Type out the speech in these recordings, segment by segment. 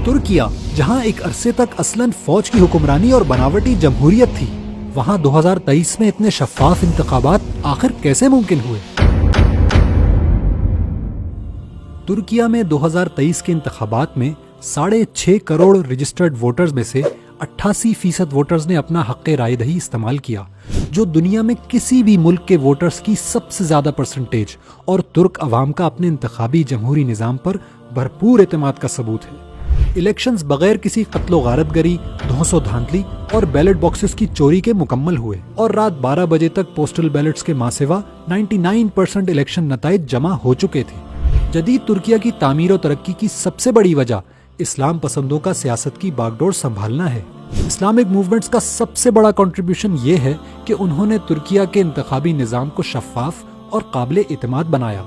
ترکیہ جہاں ایک عرصے تک اصلاً فوج کی حکمرانی اور بناوٹی جمہوریت تھی، وہاں 2023 میں اتنے شفاف انتخابات آخر کیسے ممکن ہوئے؟ ترکیہ میں 2023 کے انتخابات میں 6.5 کروڑ رجسٹرڈ ووٹرز میں سے 88% ووٹرز نے اپنا حق رائے دہی استعمال کیا، جو دنیا میں کسی بھی ملک کے ووٹرز کی سب سے زیادہ پرسنٹیج اور ترک عوام کا اپنے انتخابی جمہوری نظام پر بھرپور اعتماد کا ثبوت ہے۔ الیکشنز بغیر کسی قتل و غارت گری، دھوس و دھاندلی اور بیلٹ باکسز کی چوری کے مکمل ہوئے، اور رات 12 بجے تک پوسٹل بیلٹس کے ماں سوا 99% الیکشن نتائج جمع ہو چکے تھے۔ جدید ترکیہ کی تعمیر و ترقی کی سب سے بڑی وجہ اسلام پسندوں کا سیاست کی باغ ڈور سنبھالنا ہے۔ اسلامک موومنٹس کا سب سے بڑا کنٹریبیوشن یہ ہے کہ انہوں نے ترکیہ کے انتخابی نظام کو شفاف اور قابل اعتماد بنایا،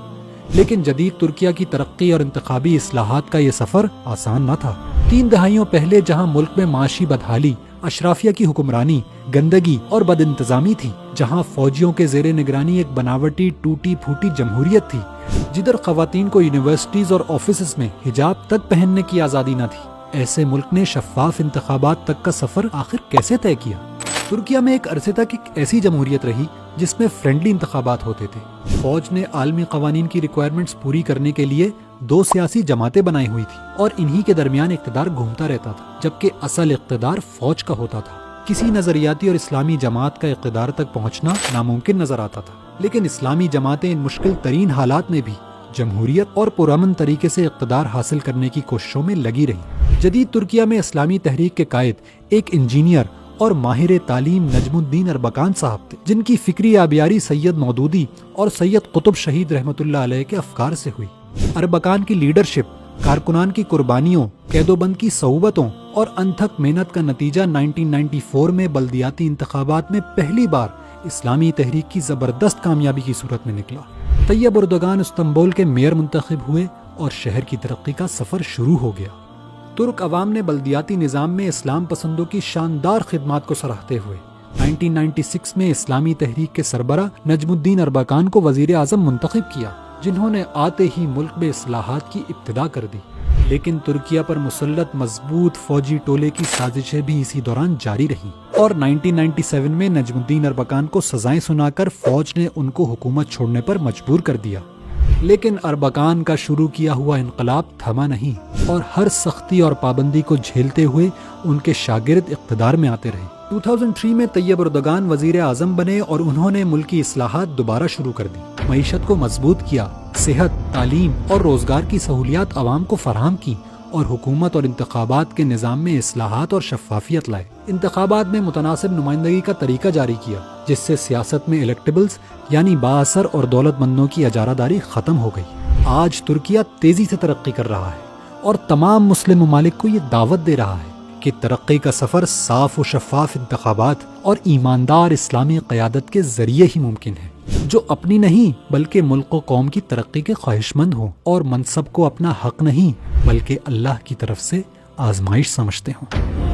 لیکن جدید ترکیہ کی ترقی اور انتخابی اصلاحات کا یہ سفر آسان نہ تھا۔ 3 دہائیوں پہلے جہاں ملک میں معاشی بدحالی، اشرافیہ کی حکمرانی، گندگی اور بد انتظامی تھی، جہاں فوجیوں کے زیر نگرانی ایک بناوٹی ٹوٹی پھوٹی جمہوریت تھی، جدھر خواتین کو یونیورسٹیز اور آفیسز میں حجاب تک پہننے کی آزادی نہ تھی، ایسے ملک نے شفاف انتخابات تک کا سفر آخر کیسے طے کیا؟ ترکیہ میں ایک عرصے تک ایک ایسی جمہوریت رہی جس میں فرینڈلی انتخابات ہوتے تھے۔ فوج نے عالمی قوانین کی ریکوائرمنٹس پوری کرنے کے لیے 2 سیاسی جماعتیں بنائی ہوئی تھی، اور انہی کے درمیان اقتدار گھومتا رہتا تھا، جبکہ اصل اقتدار فوج کا ہوتا تھا۔ کسی نظریاتی اور اسلامی جماعت کا اقتدار تک پہنچنا ناممکن نظر آتا تھا، لیکن اسلامی جماعتیں ان مشکل ترین حالات میں بھی جمہوریت اور پرامن طریقے سے اقتدار حاصل کرنے کی کوششوں میں لگی رہی۔ جدید ترکیہ میں اسلامی تحریک کے قائد ایک انجینئر اور ماہر تعلیم نجم الدین اربکان صاحب تھے، جن کی فکری آبیاری سید مودودی اور سید قطب شہید رحمۃ اللہ علیہ کے افکار سے ہوئی۔ اربکان کی لیڈرشپ، کارکنان کی قربانیوں، قید و بند کی صعوبتوں اور انتھک محنت کا نتیجہ 1994 میں بلدیاتی انتخابات میں پہلی بار اسلامی تحریک کی زبردست کامیابی کی صورت میں نکلا۔ طیب اردگان استنبول کے میئر منتخب ہوئے اور شہر کی ترقی کا سفر شروع ہو گیا۔ ترک عوام نے بلدیاتی نظام میں اسلام پسندوں کی شاندار خدمات کو سراہتے ہوئے 1996 میں اسلامی تحریک کے سربراہ نجم الدین اربکان کو وزیر اعظم منتخب کیا، جنہوں نے آتے ہی ملک میں اصلاحات کی ابتدا کر دی۔ لیکن ترکیہ پر مسلط مضبوط فوجی ٹولے کی سازشیں بھی اسی دوران جاری رہیں، اور 1997 میں نجم الدین اربکان کو سزائیں سنا کر فوج نے ان کو حکومت چھوڑنے پر مجبور کر دیا۔ لیکن اربکان کا شروع کیا ہوا انقلاب تھما نہیں، اور ہر سختی اور پابندی کو جھیلتے ہوئے ان کے شاگرد اقتدار میں آتے رہے۔ 2003 میں طیب اردگان وزیر اعظم بنے اور انہوں نے ملکی اصلاحات دوبارہ شروع کر دی، معیشت کو مضبوط کیا، صحت، تعلیم اور روزگار کی سہولیات عوام کو فراہم کی، اور حکومت اور انتخابات کے نظام میں اصلاحات اور شفافیت لائے۔ انتخابات میں متناسب نمائندگی کا طریقہ جاری کیا، جس سے سیاست میں الیکٹیبلز یعنی بااثر اور دولت مندوں کی اجارہ داری ختم ہو گئی۔ آج ترکیہ تیزی سے ترقی کر رہا ہے، اور تمام مسلم ممالک کو یہ دعوت دے رہا ہے کہ ترقی کا سفر صاف و شفاف انتخابات اور ایماندار اسلامی قیادت کے ذریعے ہی ممکن ہے، جو اپنی نہیں بلکہ ملک و قوم کی ترقی کے خواہش مند ہوں، اور منصب کو اپنا حق نہیں بلکہ اللہ کی طرف سے آزمائش سمجھتے ہوں۔